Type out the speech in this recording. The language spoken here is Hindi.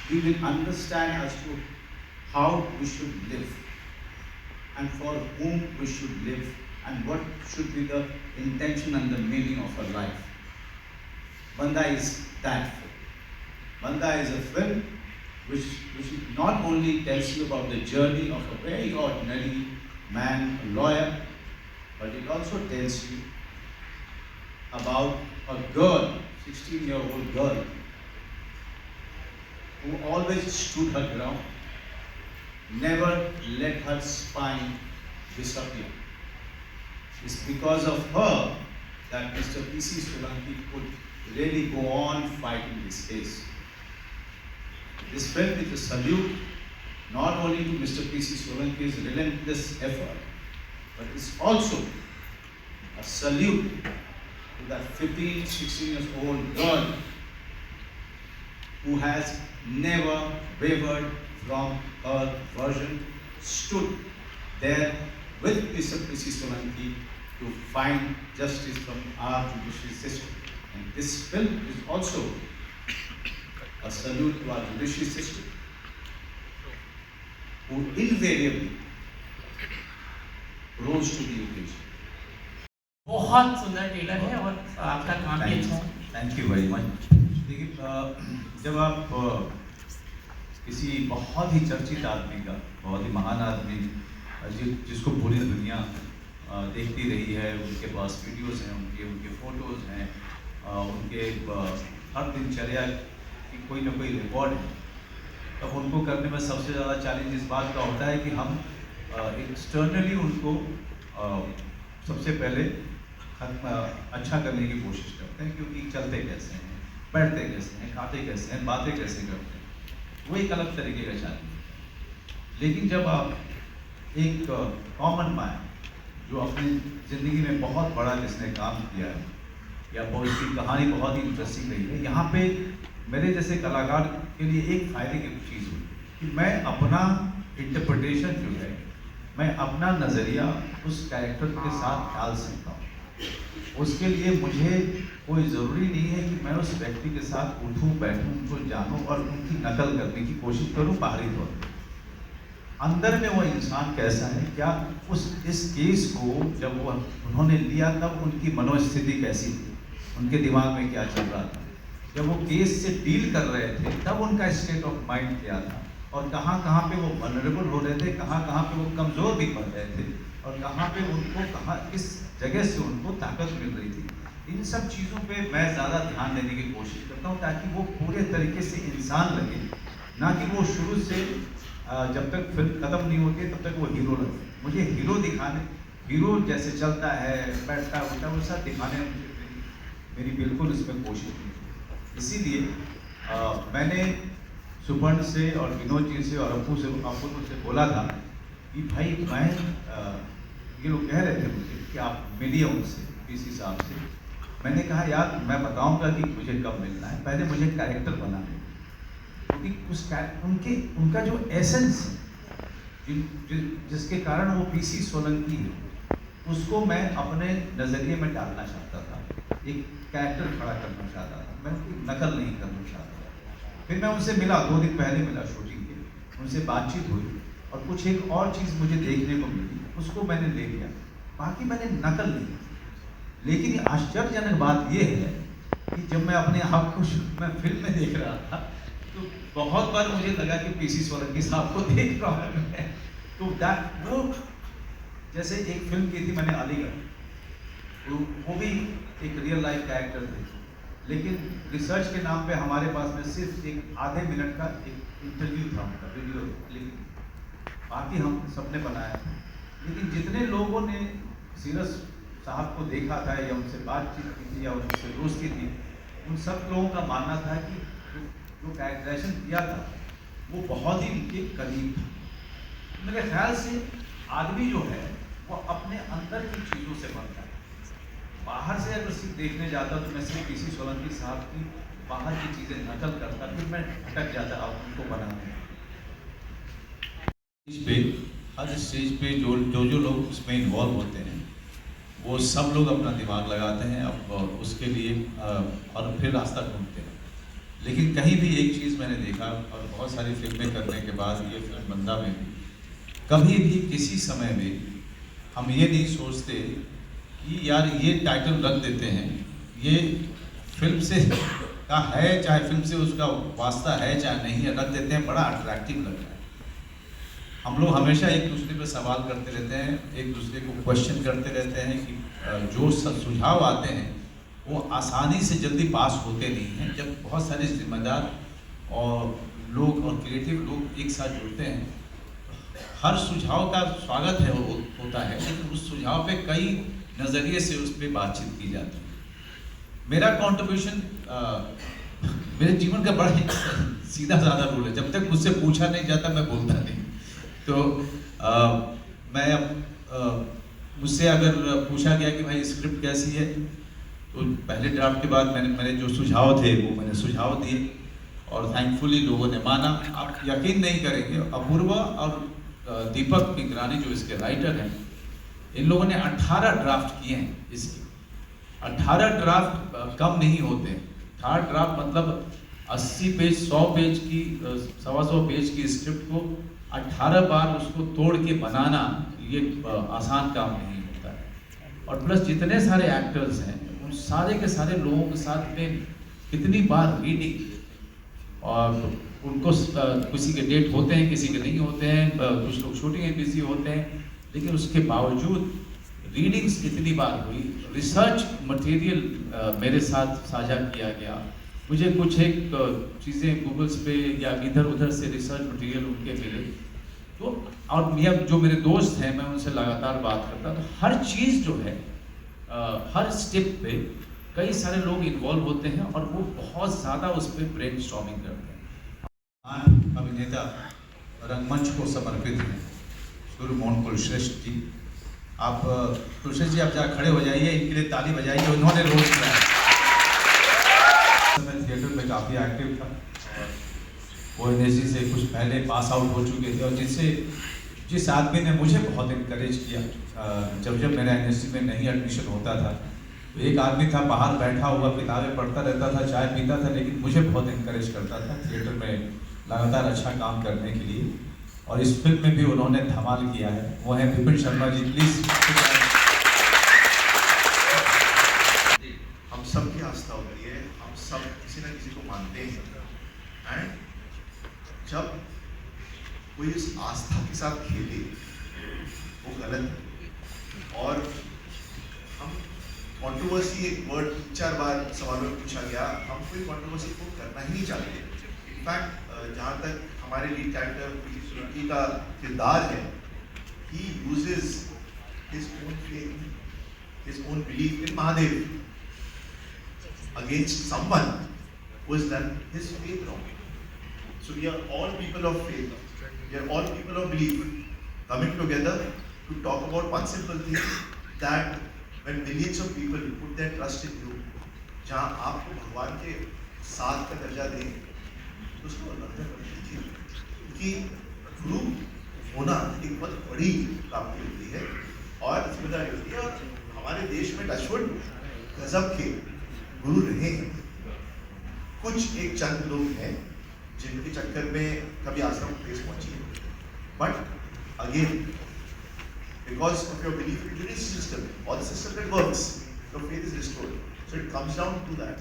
we will understand as to how we should live and for whom we should live and what should be the intention and the meaning of our life. Banda is that film. Banda is a film which not only tells you about the journey of a very ordinary man, a lawyer, but it also tells you about a girl, 16-year-old girl, who always stood her ground, never let her spine disappear. It's because of her that Mr. P.C. Solanki could really go on fighting this case. This film is a salute not only to Mr. P.C. Solanki's relentless effort, but it's also a salute to that 15, 16 years old girl who has never wavered from her version, stood there with Mr. P.C. Solanki to find justice from our judicial system. And this film is also a salute to our judicial system, who invariably rose to the occasion. बहुत सुंदर ट्रेलर है और आपका काम भी अच्छा है। Thank you very much. देखिए, जब आप किसी बहुत ही चर्चित आदमी का, बहुत ही महान आदमी जिसको पूरी दुनिया देखती रही है, उनके पास वीडियोस हैं, उनके फोटोज़ हैं, उनके हर दिनचर्या की कोई ना कोई रिकॉर्ड है, तब उनको करने में सबसे ज़्यादा चैलेंज इस बात का होता है कि हम एक्सटर्नली उनको सबसे पहले अच्छा करने की कोशिश करते हैं, क्योंकि चलते कैसे हैं, बैठते कैसे हैं, खाते कैसे हैं, बातें कैसे करते हैं, वो एक अलग तरीके का चैलेंज है। लेकिन जब आप एक कॉमन मैन जो अपनी ज़िंदगी में बहुत बड़ा जिसने काम किया है, या बहुत उसकी कहानी बहुत ही इंटरेस्टिंग रही है, यहाँ पे मेरे जैसे कलाकार के लिए एक फ़ायदे की चीज़ हुई कि मैं अपना इंटरप्रिटेशन जो है, मैं अपना नज़रिया उस कैरेक्टर के साथ डाल सकता हूँ। उसके लिए मुझे कोई ज़रूरी नहीं है कि मैं उस व्यक्ति के साथ उठूँ, बैठूँ, उनको जानूँ और उनकी नकल करने की कोशिश करूँ बाहरी तौर पर। अंदर में वो इंसान कैसा है, क्या इस केस को जब वो उन्होंने लिया तब उनकी मनोस्थिति कैसी थी, उनके दिमाग में क्या चल रहा था, जब वो केस से डील कर रहे थे तब उनका स्टेट ऑफ माइंड क्या था, और कहाँ कहाँ पे वो वल्नरेबल हो रहे थे, कहाँ कहाँ पे वो कमज़ोर भी पड़ रहे थे, और कहाँ पे उनको किस जगह से उनको ताकत मिल रही थी। इन सब चीज़ों पे मैं ज़्यादा ध्यान देने की कोशिश करता हूँ, ताकि वो पूरे तरीके से इंसान लगे, ना कि वो शुरू से जब तक फिल्म ख़त्म नहीं होती तब तक वो हीरो लगे। मुझे हीरो दिखाने, हीरो जैसे चलता है, बैठता है, उठता है, वो सब दिखाने में मेरी बिल्कुल इसमें कोशिश नहीं। इसीलिए मैंने सुपर्ण से और विनोद जी से और अप्पू से बोला था कि भाई मैं ये लोग कह रहे थे मुझे कि आप मिलिए उनसे, पीसी साहब से। मैंने कहा यार मैं बताऊंगा कि मुझे कब मिलना है, पहले मुझे कैरेक्टर बनाना है, क्योंकि उनका जो एसेंस है, जिसके कारण वो पीसी सोलंकी है, उसको मैं अपने नज़रिए में डालना चाहता था, एक कैरेक्टर खड़ा करना चाहता था, मैं कोई नकल नहीं करना चाहता था। फिर मैं उनसे मिला, 2 दिन पहले मिला शूटिंग के, उनसे बातचीत हुई और कुछ एक और चीज़ मुझे देखने को मिली, उसको मैंने ले लिया, बाकी मैंने नकल नहीं की। लेकिन आश्चर्यजनक बात यह है कि जब मैं अपने आप को मैं फिल्म में देख रहा था तो बहुत बार मुझे लगा कि पीसी सोलंकी साहब को देख रहा हूँ मैं। तो वो जैसे एक फिल्म की थी मैंने अलीगढ़, तो वो भी एक रियल लाइफ कैरेक्टर थे, लेकिन रिसर्च के नाम पे हमारे पास में सिर्फ एक आधे मिनट का एक इंटरव्यू था, उनका वीडियो, लेकिन बाकी हम सबने बनाया था। लेकिन जितने लोगों ने सीरस साहब को देखा था या उनसे बातचीत की थी या उनसे दोस्ती थी, उन सब लोगों का मानना था कि जो कैरेक्टराइजेशन किया था वो बहुत ही उनके करीब था। मेरे ख्याल से आदमी जो है वो अपने अंदर की चीज़ों से बनता है। बाहर से अगर सिर्फ देखने जाता तो मैं सिर्फ पीसी सोलंकी साहब की बाहर की चीज़ें नकल करता, फिर मैं भटक जाता उनको बनाने। स्टेज पे, हर स्टेज पे जो लोग उसमें इन्वॉल्व होते हैं वो सब लोग अपना दिमाग लगाते हैं अब उसके लिए और फिर रास्ता ढूंढते हैं। लेकिन कहीं भी एक चीज़ मैंने देखा, और बहुत सारी फिल्में करने के बाद ये फिल्म बंदा में भी, कभी भी किसी समय में हम ये नहीं सोचते कि यार ये टाइटल रख देते हैं, ये फिल्म से का है, चाहे फिल्म से उसका वास्ता है चाहे नहीं है, रख देते हैं, बड़ा अट्रैक्टिव लगता है। हम लोग हमेशा एक दूसरे पे सवाल करते रहते हैं, एक दूसरे को क्वेश्चन करते रहते हैं कि जो सुझाव आते हैं वो आसानी से जल्दी पास होते नहीं हैं। जब बहुत सारे जिम्मेदार और लोग और क्रिएटिव लोग एक साथ जुड़ते हैं, हर सुझाव का स्वागत है होता है, लेकिन उस सुझाव पे कई नज़रिए से उस पर बातचीत की जाती है। मेरा कंट्रीब्यूशन मेरे जीवन का बड़ा सीधा साधा रूल है, जब तक मुझसे पूछा नहीं जाता मैं बोलता नहीं। तो मैं मुझसे अगर पूछा गया कि भाई स्क्रिप्ट कैसी है, तो पहले ड्राफ्ट के बाद मैंने जो सुझाव थे वो मैंने सुझाव दिए, और थैंकफुली लोगों ने माना। आप यकीन नहीं करेंगे, अपूर्वा और दीपक पिंगरानी जो इसके राइटर हैं, इन लोगों ने 18 ड्राफ्ट किए हैं इसके। 18 ड्राफ्ट कम नहीं होते। थर्ड ड्राफ्ट मतलब 80 पेज 100 पेज की 125 पेज की स्क्रिप्ट को 18 बार उसको तोड़ के बनाना, ये आसान काम नहीं होता है। और प्लस जितने सारे एक्टर्स हैं उन सारे के सारे लोगों के साथ में कितनी बार रीडिंग, और उनको किसी के डेट होते हैं, किसी के नहीं होते हैं, कुछ लोग शूटिंग में बिजी होते हैं, लेकिन उसके बावजूद रीडिंग्स कितनी बार हुई, रिसर्च मटेरियल मेरे साथ साझा किया गया, मुझे कुछ एक चीज़ें गूगल्स पे या इधर उधर से रिसर्च मटेरियल उनके मिले। तो और जो मेरे दोस्त हैं, मैं उनसे लगातार बात करता, तो हर चीज़ जो है हर स्टेप पे कई सारे लोग इन्वॉल्व होते हैं और वो बहुत ज़्यादा उस पर ब्रेनस्टॉर्मिंग करते हैं। अभिनेता रंगमंच को समर्पित हैं सूर्य मोहन कुलश्रेष्ठ जी। आप कुलश्रेष्ठ जी, आप जहाँ खड़े हो जाइए, इनके लिए ताली बजाइए, उन्होंने रोल किया है। मैं थिएटर में काफ़ी एक्टिव था, वो एनएसजी से कुछ पहले पास आउट हो चुके थे, और जिस आदमी ने मुझे बहुत इनकरेज किया, जब मेरा एनएसजी में नहीं एडमिशन होता था, तो एक आदमी था बाहर बैठा हुआ, किताबें पढ़ता रहता था, चाय पीता था, लेकिन मुझे बहुत इनकरेज करता था थिएटर में लगातार अच्छा काम करने के लिए, और इस फिल्म में भी उन्होंने धमाल किया है। वो है विपिन शर्मा जी, प्लीज। हम सब की आस्था होती है, हम सब किसी न किसी को मानते हैं, एंड जब कोई इस आस्था के साथ खेले वो गलत है। और हम कंट्रोवर्सी, एक वर्ड 4 बार सवालों में पूछा गया, हम कोई कंट्रोवर्सी को करना ही नहीं चाहते। इनफैक्ट जहाँ तक हमारे लीड कैरेक्टर का किरदार है, he uses his own faith, his own belief in Mahadev against someone who has done his faith wrong. So we are all people of faith. We are all people of belief coming together to talk about one simple thing, that when millions of people put their trust in you, जहाँ आपको भगवान के साथ का दर्जा दें, तो उसको अलग कर दीजिए, क्योंकि गुरु होना एक बहुत बड़ी प्राप्ति होती है और जिम्मेदारी होती है। और हमारे देश में टचवुड गजब के गुरु रहे हैं। कुछ एक चंद लोग हैं जिनके चक्कर में कभी आश्रम प्लेस पहुंची है, but again because of your belief in the system और the system that works, your faith is restored. So it comes down to that.